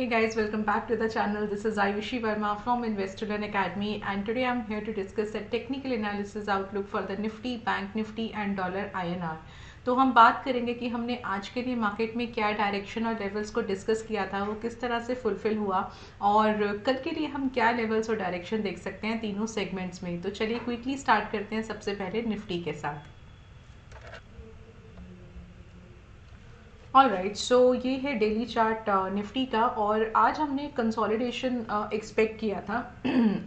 Hey guys, welcome back to the channel. This is Ayushi Verma from Investorland Academy, and today I'm here to discuss the technical analysis outlook for the Nifty, Bank Nifty and Dollar INR. तो हम बात करेंगे कि हमने आज के लिए market में क्या डायरेक्शन और लेवल्स को डिस्कस किया था, वो किस तरह से फुलफिल हुआ और कल के लिए हम क्या लेवल्स और डायरेक्शन देख सकते हैं तीनों सेगमेंट्स में। तो चलिए क्विकली स्टार्ट करते हैं सबसे पहले निफ्टी के साथ। ऑलराइट, सो ये है डेली चार्ट निफ्टी का, और आज हमने कंसोलिडेशन एक्सपेक्ट किया था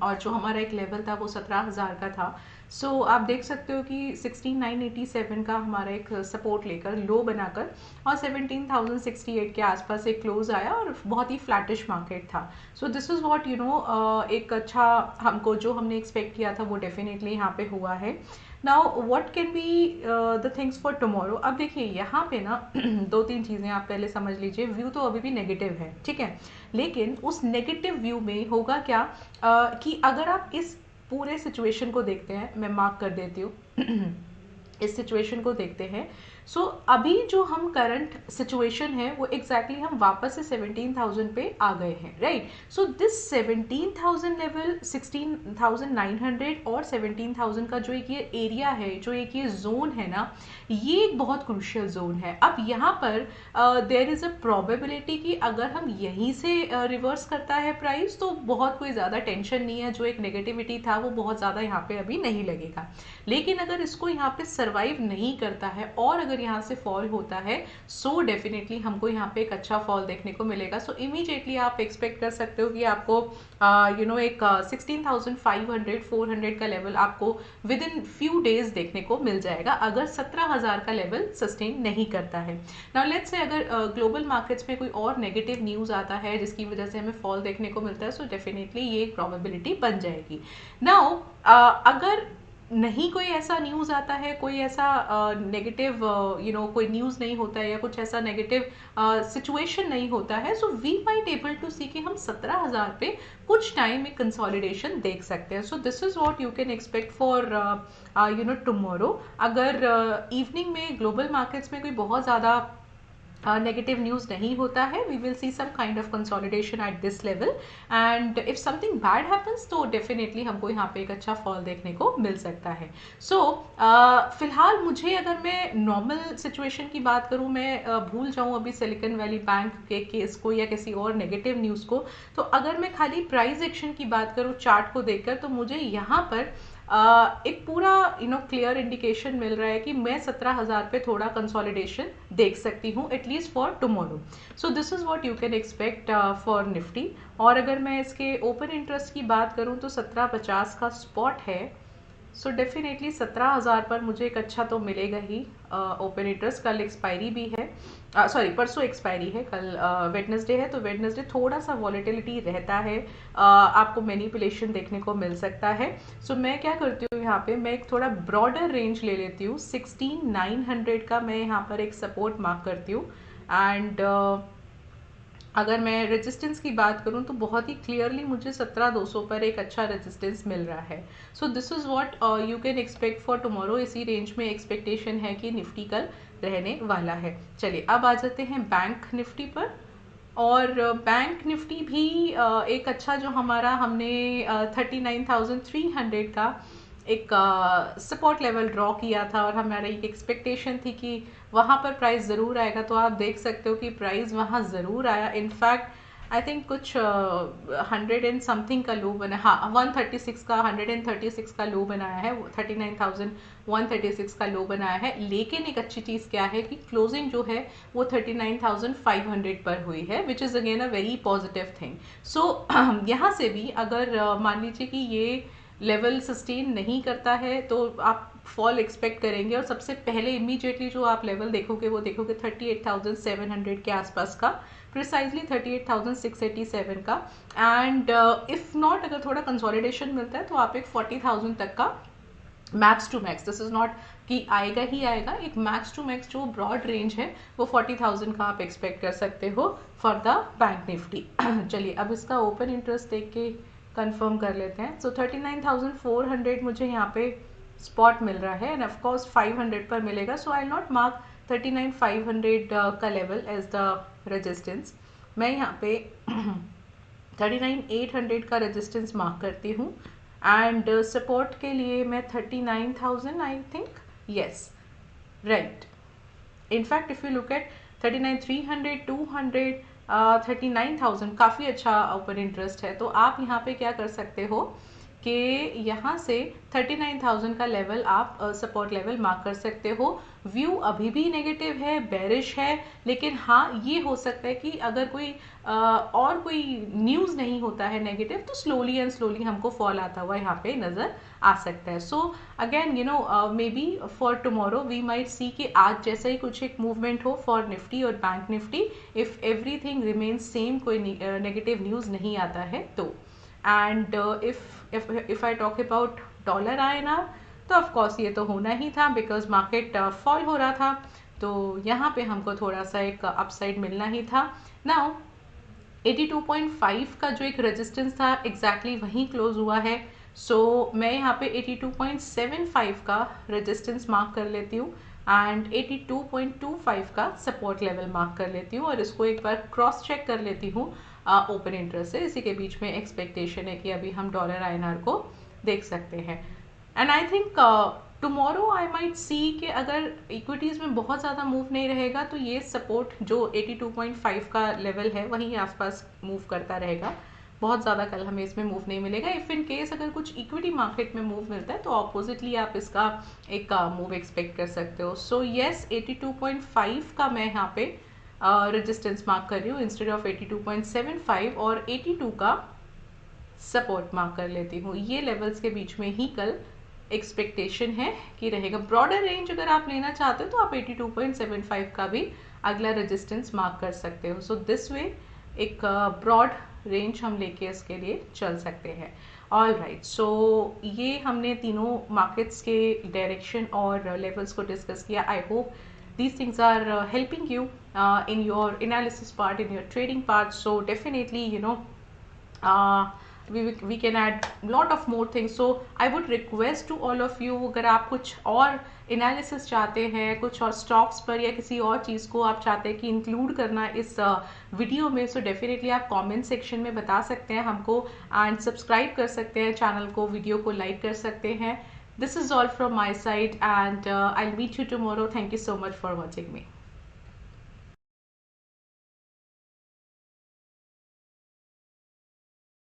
और जो हमारा एक लेवल था वो 17,000 का था। सो आप देख सकते हो कि 16,987 का हमारा एक सपोर्ट लेकर लो बनाकर और 17,068 के आसपास एक क्लोज आया और बहुत ही फ्लैटिश मार्केट था। सो दिस इज़ व्हाट एक अच्छा हमको जो हमने एक्सपेक्ट किया था वो डेफिनेटली यहाँ पे हुआ है। Now what can be the things for tomorrow. अब देखिए यहाँ पे ना दो तीन चीज़ें आप पहले समझ लीजिए। व्यू तो अभी भी नेगेटिव है, ठीक है, लेकिन उस नेगेटिव व्यू में होगा क्या कि अगर आप इस पूरे सिचुएशन को देखते हैं, मैं मार्क कर देती हूँ इस सिचुएशन को देखते हैं। सो अभी जो हम करंट सिचुएशन है वो एग्जैक्टली हम वापस से 17,000 पे आ गए हैं, राइट। सो दिस 17,000 लेवल, 16,900 और 17,000 का जो एक ये एरिया है, जो एक ये जोन है ना, ये एक बहुत क्रूशियल जोन है। अब यहाँ पर देयर इज़ अ प्रोबेबिलिटी कि अगर हम यहीं से रिवर्स करता है प्राइस तो बहुत कोई ज़्यादा टेंशन नहीं है, जो एक नेगेटिविटी था वो बहुत ज़्यादा यहाँ पे अभी नहीं लगेगा। लेकिन अगर इसको यहाँ पे सर्वाइव नहीं करता है और अगर यहाँ से फॉल होता है, सो डेफिनेटली हमको यहाँ पे एक अच्छा फॉल देखने को मिलेगा। सो इमीडिएटली आप एक्सपेक्ट कर सकते हो कि आपको एक 16,500 400 का लेवल आपको विद इन फ्यू डेज देखने को मिल जाएगा अगर 17,000 का लेवल सस्टेन नहीं करता है। नाउ लेट्स से अगर ग्लोबल मार्केट्स में कोई और नेगेटिव न्यूज़ आता है जिसकी वजह से हमें फॉल देखने को मिलता है, सो डेफिनेटली ये एक प्रोबेबिलिटी बन जाएगी। नाउ अगर नहीं कोई ऐसा न्यूज़ आता है, कोई ऐसा नेगेटिव कोई न्यूज़ नहीं होता है या कुछ ऐसा नेगेटिव सिचुएशन नहीं होता है, so we might able to see कि हम 17,000 पे कुछ टाइम में कंसोलिडेशन देख सकते हैं। So this is what you can expect for tomorrow. अगर इवनिंग में ग्लोबल मार्केट्स में कोई बहुत ज़्यादा नेगेटिव न्यूज़ नहीं होता है, we will see some kind of consolidation at this level, and if something bad happens तो डेफिनेटली हमको यहाँ पे एक अच्छा फॉल देखने को मिल सकता है। सो फिलहाल मुझे, अगर मैं नॉर्मल सिचुएशन की बात करूँ, मैं भूल जाऊँ अभी सिलिकॉन वैली बैंक के केस को या किसी और नेगेटिव न्यूज़ को, तो अगर मैं खाली प्राइस एक्शन की बात करूँ चार्ट को देखकर, तो मुझे यहाँ पर एक पूरा क्लियर इंडिकेशन मिल रहा है कि मैं 17,000 पे थोड़ा कंसोलिडेशन देख सकती हूँ at least for tomorrow. So this is what you can expect for Nifty. और अगर मैं इसके ओपन इंटरेस्ट की बात करूँ तो 1750 का स्पॉट है। सो डेफिनेटली 17,000 पर मुझे एक अच्छा तो मिलेगा ही ओपन इंटरेस्ट। कल एक्सपायरी भी है, सॉरी परसों एक्सपायरी है, कल वेडनेसडे है, तो वेडनेसडे थोड़ा सा वॉलेटिलिटी रहता है, आपको मैनिपुलेशन देखने को मिल सकता है। सो मैं क्या करती हूँ यहाँ पे, मैं एक थोड़ा ब्रॉडर रेंज ले लेती हूँ। 16,900 का मैं यहाँ पर एक सपोर्ट मार्क करती हूँ, एंड अगर मैं रेजिस्टेंस की बात करूं तो बहुत ही क्लियरली मुझे 17,200 पर एक अच्छा रेजिस्टेंस मिल रहा है। सो this is what you can expect for tomorrow. इसी रेंज में एक्सपेक्टेशन है कि निफ्टी कल रहने वाला है। चलिए अब आ जाते हैं बैंक निफ्टी पर। और बैंक निफ्टी भी एक अच्छा जो हमने 39,300 का एक सपोर्ट लेवल ड्रॉ किया था और हमारी एक एक्सपेक्टेशन थी कि वहाँ पर प्राइस ज़रूर आएगा। तो आप देख सकते हो कि प्राइस वहाँ ज़रूर आया। इनफैक्ट आई थिंक कुछ 100 एंड समथिंग का लो बना, हाँ 136 का 136 का लो बनाया है, 39,136 का लो बनाया है। लेकिन एक अच्छी चीज़ क्या है कि क्लोजिंग जो है वो 39,500 पर हुई है, which is again a very positive thing. सो यहाँ से भी अगर मान लीजिए कि ये लेवल सस्टेन नहीं करता है तो आप फॉल एक्सपेक्ट करेंगे, और सबसे पहले इमीडिएटली जो आप लेवल देखोगे वो देखोगे 38,700 के आसपास का, प्रिसाइजली 38,687 का। एंड इफ नॉट, अगर थोड़ा कंसोलिडेशन मिलता है तो आप एक 40,000 तक का max to max, this is not कि आएगा ही आएगा, एक मैक्स टू मैक्स जो ब्रॉड रेंज है वो 40,000 का आप एक्सपेक्ट कर सकते हो फॉर द बैंक निफ्टी। चलिए अब इसका ओपन इंटरेस्ट देख के कंफर्म कर लेते हैं। सो 39,400 मुझे यहाँ पे स्पॉट मिल रहा है, एंड ऑफकोर्स 500 पर मिलेगा। सो आई नॉट मार्क 39,500 का लेवल एज द रेजिस्टेंस। मैं यहाँ पे 39,800 का रेजिस्टेंस मार्क करती हूँ एंड सपोर्ट के लिए मैं 39,000 I think, yes right. In fact if you look at 39,300, 200, 39,000 काफ़ी अच्छा ओपन इंटरेस्ट है। तो आप यहाँ पे क्या कर सकते हो कि यहाँ से 39,000 का लेवल आप सपोर्ट लेवल मार्क कर सकते हो। व्यू अभी भी नेगेटिव है, बेरिश है, लेकिन हाँ ये हो सकता है कि अगर कोई और कोई न्यूज़ नहीं होता है नेगेटिव तो स्लोली एंड स्लोली हमको फॉल आता हुआ यहाँ पे नज़र आ सकता है। So again you know maybe for tomorrow we might see कि आज जैसा ही कुछ एक मूवमेंट हो फॉर निफ्टी और bank Nifty, if everything remains same, कोई नेगेटिव न्यूज़ नहीं आता है तो। And if I talk about dollar INR, तो ऑफ कोर्स ये तो होना ही था बिकॉज मार्केट फॉल हो रहा था, तो यहाँ पे हमको थोड़ा सा एक अपसाइड मिलना ही था। नाउ 82.5 का जो एक रेजिस्टेंस था एग्जैक्टली वहीं क्लोज हुआ है। सो मैं यहाँ पे 82.75 का रेजिस्टेंस मार्क कर लेती हूँ एंड 82.25 का सपोर्ट लेवल मार्क कर लेती हूँ और इसको एक बार क्रॉस चेक कर लेती हूँ ओपन इंटरेस्ट से। इसी के बीच में एक्सपेक्टेशन है कि अभी हम डॉलर INR को देख सकते हैं। And I think tomorrow I might see कि अगर इक्विटीज़ में बहुत ज़्यादा मूव नहीं रहेगा तो ये सपोर्ट जो 82.5 का लेवल है वहीं आसपास मूव करता रहेगा। बहुत ज़्यादा कल हमें इसमें मूव नहीं मिलेगा। इफ़ इन केस अगर कुछ इक्विटी मार्केट में मूव मिलता है तो ऑपोजिटली आप इसका एक मूव एक्सपेक्ट कर सकते हो। सो येस 82.5 का मैं यहाँ पे रेजिस्टेंस मार्क कर रही हूँ इंस्टेड ऑफ 82.75 और 82 का सपोर्ट मार्क कर लेती हूँ। ये लेवल्स के बीच में ही कल एक्सपेक्टेशन है कि रहेगा। ब्रॉडर रेंज अगर आप लेना चाहते हो तो आप 82.75 का भी अगला रेजिस्टेंस मार्क कर सकते हो। सो दिस वे एक ब्रॉड रेंज हम लेके इसके लिए चल सकते हैं। ऑल राइट, सो ये हमने तीनों मार्केट्स के डायरेक्शन और लेवल्स को डिस्कस किया। I hope these things are helping you in your analysis part, in your trading part. So definitely you know we can add lot of more things. So I would request to all of you, अगर आप कुछ और analysis चाहते हैं कुछ और stocks पर या किसी और चीज़ को आप चाहते हैं कि इंक्लूड करना इस वीडियो में, सो डेफिनेटली आप कमेंट सेक्शन में बता सकते हैं हमको एंड सब्सक्राइब कर सकते हैं चैनल को, वीडियो को लाइक कर सकते हैं। This is all from my side and I'll meet you tomorrow. Thank you so much for watching me.